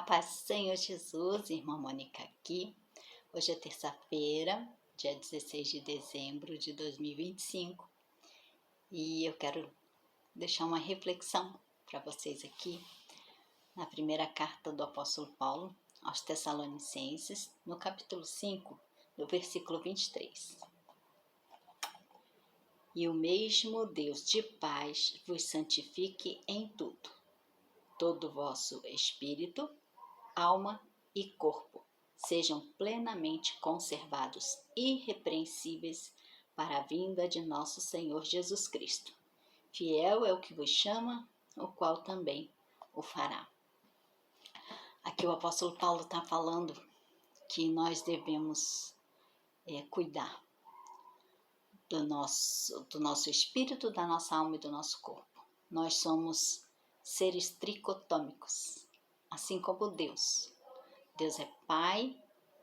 paz do Senhor Jesus, irmã Mônica aqui. Hoje é terça-feira, dia 16 de dezembro de 2025 e eu quero deixar uma reflexão para vocês aqui na primeira carta do apóstolo Paulo aos Tessalonicenses, no capítulo 5, no versículo 23. E o mesmo Deus de paz vos santifique em tudo, todo o vosso espírito, alma e corpo sejam plenamente conservados irrepreensíveis para a vinda de nosso Senhor Jesus Cristo. Fiel é o que vos chama, o qual também o fará. Aqui o apóstolo Paulo está falando que nós devemos cuidar do nosso espírito, da nossa alma e do nosso corpo. Nós somos seres tricotômicos, assim como Deus. Deus é Pai,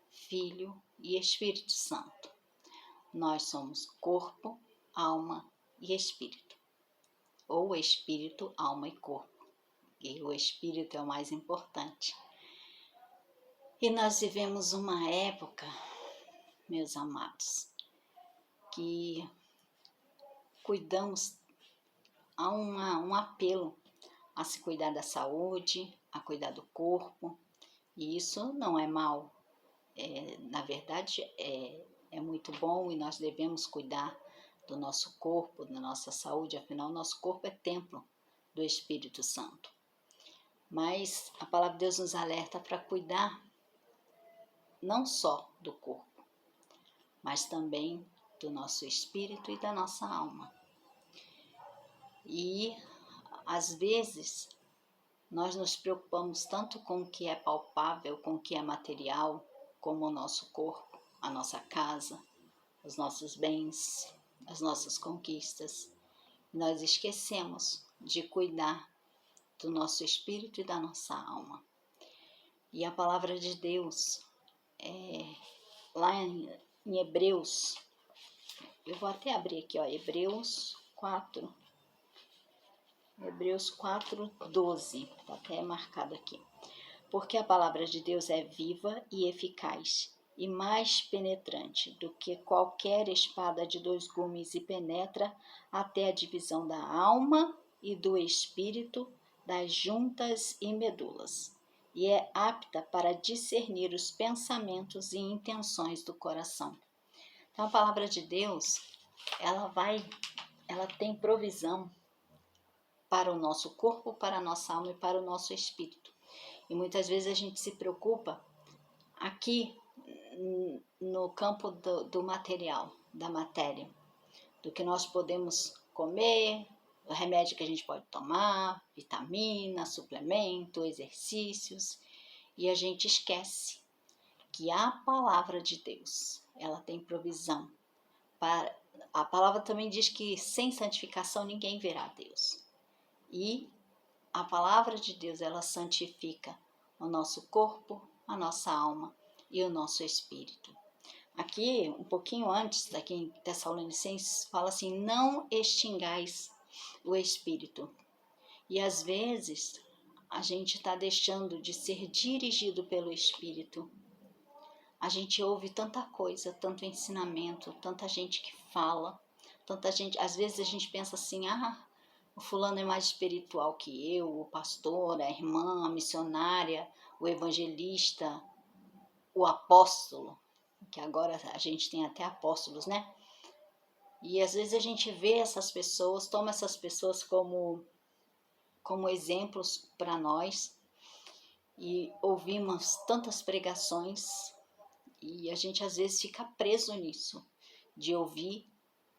Filho e Espírito Santo. Nós somos corpo, alma e espírito. Ou espírito, alma e corpo. E o espírito é o mais importante. E nós vivemos uma época, meus amados, que cuidamos, há um apelo a se cuidar da saúde, a cuidar do corpo. E isso não é mal, na verdade é muito bom e nós devemos cuidar do nosso corpo, da nossa saúde, afinal nosso corpo é templo do Espírito Santo. Mas a palavra de Deus nos alerta para cuidar não só do corpo, mas também do nosso espírito e da nossa alma. E às vezes nós nos preocupamos tanto com o que é palpável, com o que é material, como o nosso corpo, a nossa casa, os nossos bens, as nossas conquistas. Nós esquecemos de cuidar do nosso espírito e da nossa alma. E a palavra de Deus, lá em Hebreus, eu vou até abrir aqui, Hebreus 4:12, está até marcado aqui. Porque a palavra de Deus é viva e eficaz, e mais penetrante do que qualquer espada de 2 gumes, e penetra até a divisão da alma e do espírito, das juntas e medulas, e é apta para discernir os pensamentos e intenções do coração. Então a palavra de Deus, ela tem provisão para o nosso corpo, para a nossa alma e para o nosso espírito. E muitas vezes a gente se preocupa aqui no campo do material, da matéria, do que nós podemos comer, o remédio que a gente pode tomar, vitamina, suplemento, exercícios, e a gente esquece que a palavra de Deus, ela tem provisão. A palavra também diz que sem santificação ninguém verá a Deus. E a palavra de Deus, ela santifica o nosso corpo, a nossa alma e o nosso espírito. Aqui, um pouquinho antes, daqui em Tessalonicenses, fala assim: não extingais o espírito. E às vezes, a gente está deixando de ser dirigido pelo espírito. A gente ouve tanta coisa, tanto ensinamento, tanta gente que fala, tanta gente. Às vezes a gente pensa assim: o fulano é mais espiritual que eu, o pastor, a irmã, a missionária, o evangelista, o apóstolo, que agora a gente tem até apóstolos, né? E às vezes a gente vê essas pessoas, toma essas pessoas como exemplos para nós e ouvimos tantas pregações e a gente às vezes fica preso nisso, de ouvir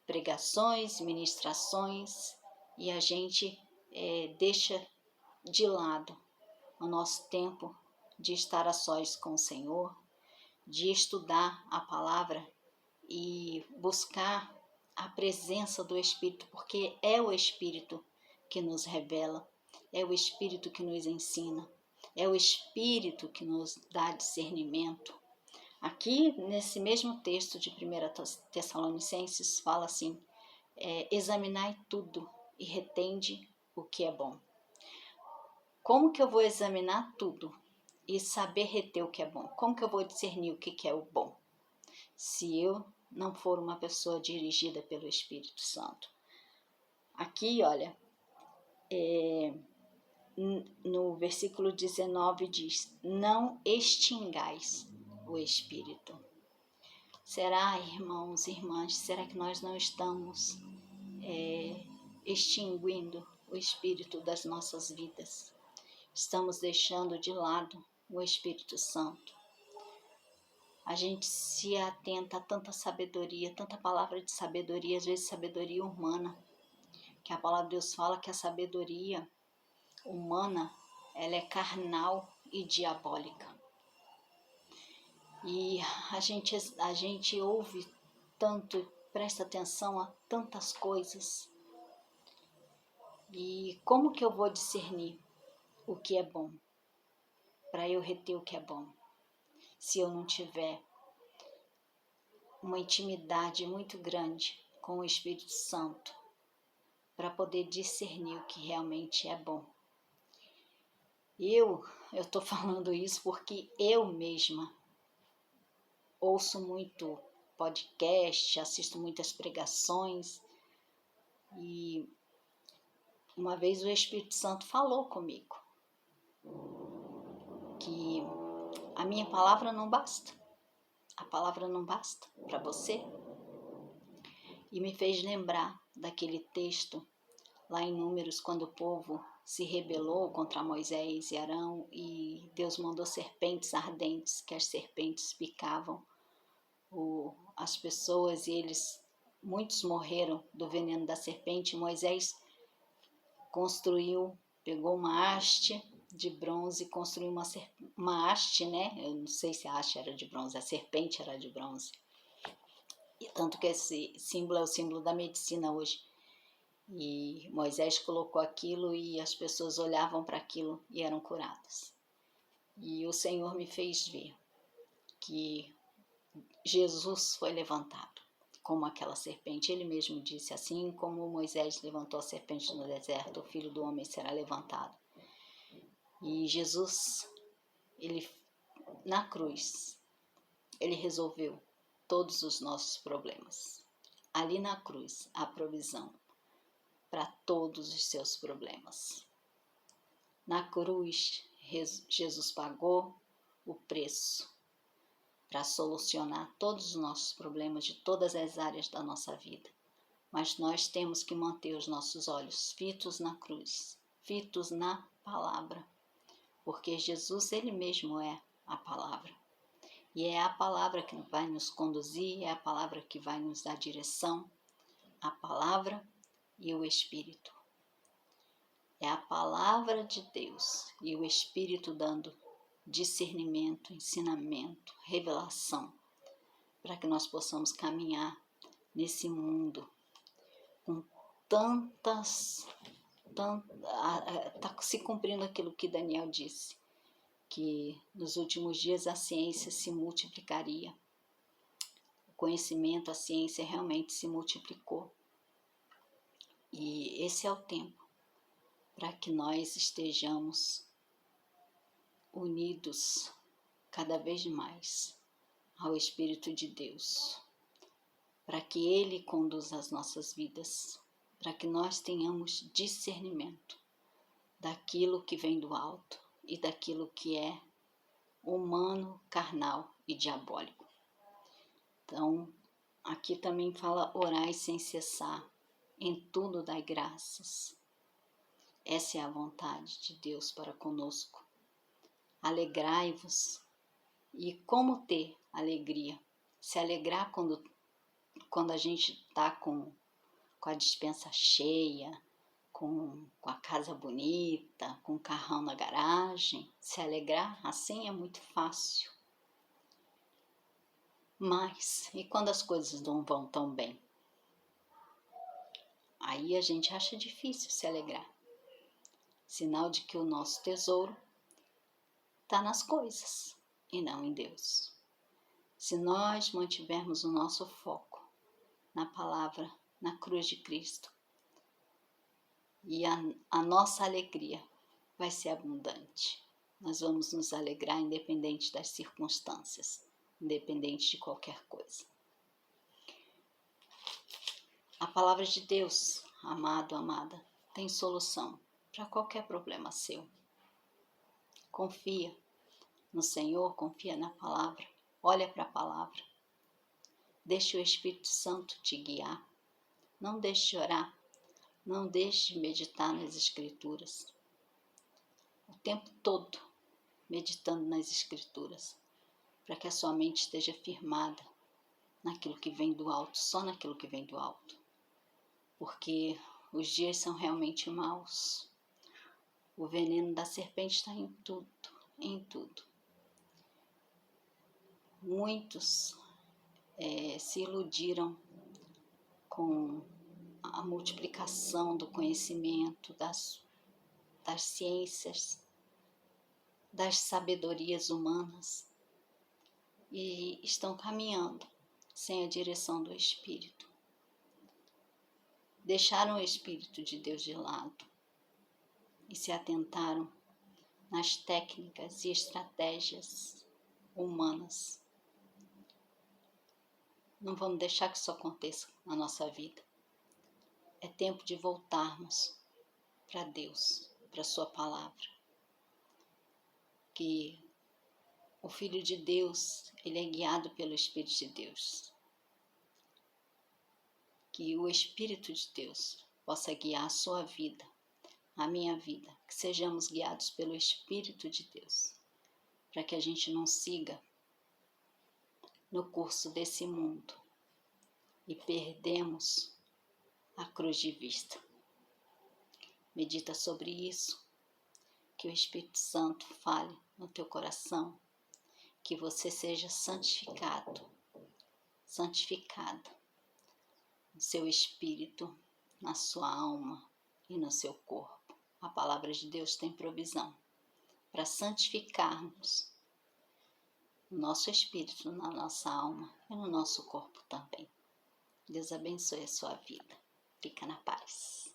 pregações, ministrações, e a gente deixa de lado o nosso tempo de estar a sós com o Senhor, de estudar a palavra e buscar a presença do Espírito, porque é o Espírito que nos revela, é o Espírito que nos ensina, é o Espírito que nos dá discernimento. Aqui, nesse mesmo texto de 1 Tessalonicenses, fala assim: examinai tudo e retende o que é bom. Como que eu vou examinar tudo? e saber reter o que é bom. Como que eu vou discernir o que é o bom? Se eu não for uma pessoa dirigida pelo Espírito Santo. Aqui, olha, no versículo 19 diz: não extingais o Espírito. Será, irmãos e irmãs, será que nós não estamos extinguindo o Espírito das nossas vidas? Estamos deixando de lado o Espírito Santo. A gente se atenta a tanta sabedoria, tanta palavra de sabedoria, às vezes sabedoria humana, que a palavra de Deus fala que a sabedoria humana, ela é carnal e diabólica. E a gente ouve tanto, presta atenção a tantas coisas. E como que eu vou discernir o que é bom? Para eu reter o que é bom? Se eu não tiver uma intimidade muito grande com o Espírito Santo, para poder discernir o que realmente é bom. Eu estou falando isso porque eu mesma ouço muito podcast, assisto muitas pregações e uma vez o Espírito Santo falou comigo que a minha palavra não basta, a palavra não basta para você, e me fez lembrar daquele texto lá em Números, quando o povo se rebelou contra Moisés e Arão e Deus mandou serpentes ardentes, que as serpentes picavam as pessoas e muitos morreram do veneno da serpente. Moisés pegou uma haste de bronze, construiu uma haste, né? Eu não sei se a haste era de bronze, a serpente era de bronze. E tanto que esse símbolo é o símbolo da medicina hoje. E Moisés colocou aquilo e as pessoas olhavam para aquilo e eram curadas. E o Senhor me fez ver que Jesus foi levantado como aquela serpente. Ele mesmo disse: assim como Moisés levantou a serpente no deserto, o Filho do Homem será levantado. E Jesus, na cruz, ele resolveu todos os nossos problemas. Ali na cruz, a provisão para todos os seus problemas. Na cruz, Jesus pagou o preço para solucionar todos os nossos problemas de todas as áreas da nossa vida. Mas nós temos que manter os nossos olhos fitos na cruz, fitos na palavra, porque Jesus, ele mesmo é a palavra. E é a palavra que vai nos conduzir, é a palavra que vai nos dar direção, a palavra e o Espírito. É a palavra de Deus e o Espírito dando discernimento, ensinamento, revelação, para que nós possamos caminhar nesse mundo com está se cumprindo aquilo que Daniel disse, que nos últimos dias a ciência se multiplicaria. O conhecimento, a ciência realmente se multiplicou. E esse é o tempo para que nós estejamos unidos cada vez mais ao Espírito de Deus, para que Ele conduza as nossas vidas, para que nós tenhamos discernimento daquilo que vem do alto e daquilo que é humano, carnal e diabólico. Então, aqui também fala: orai sem cessar, em tudo dai graças. Essa é a vontade de Deus para conosco. Alegrai-vos. E como ter alegria? Se alegrar quando a gente está com a despensa cheia, com a casa bonita, com o carrão na garagem. Se alegrar assim é muito fácil. Mas, e quando as coisas não vão tão bem? Aí a gente acha difícil se alegrar. Sinal de que o nosso tesouro está nas coisas e não em Deus. Se nós mantivermos o nosso foco na palavra, na cruz de Cristo, e a nossa alegria vai ser abundante, nós vamos nos alegrar independente das circunstâncias, independente de qualquer coisa. A palavra de Deus, amado, amada, tem solução para qualquer problema seu. Confia no Senhor, confia na palavra, olha para a palavra. Deixe o Espírito Santo te guiar. Não deixe de orar, não deixe de meditar nas Escrituras. O tempo todo meditando nas Escrituras, para que a sua mente esteja firmada naquilo que vem do alto, só naquilo que vem do alto. Porque os dias são realmente maus. O veneno da serpente está em tudo, em tudo. Muitos se iludiram com a multiplicação do conhecimento, das ciências, das sabedorias humanas e estão caminhando sem a direção do Espírito. Deixaram o Espírito de Deus de lado e se atentaram nas técnicas e estratégias humanas. Não vamos deixar que isso aconteça na nossa vida. É tempo de voltarmos para Deus, para a sua palavra. Que o Filho de Deus, ele é guiado pelo Espírito de Deus. Que o Espírito de Deus possa guiar a sua vida, a minha vida. Que sejamos guiados pelo Espírito de Deus, para que a gente não siga no curso desse mundo e perdemos a cruz de vista. Medita sobre isso, que o Espírito Santo fale no teu coração, que você seja santificado, santificada no seu espírito, na sua alma e no seu corpo. A palavra de Deus tem provisão para santificarmos o nosso espírito, na nossa alma e no nosso corpo também. Deus abençoe a sua vida. Fica na paz.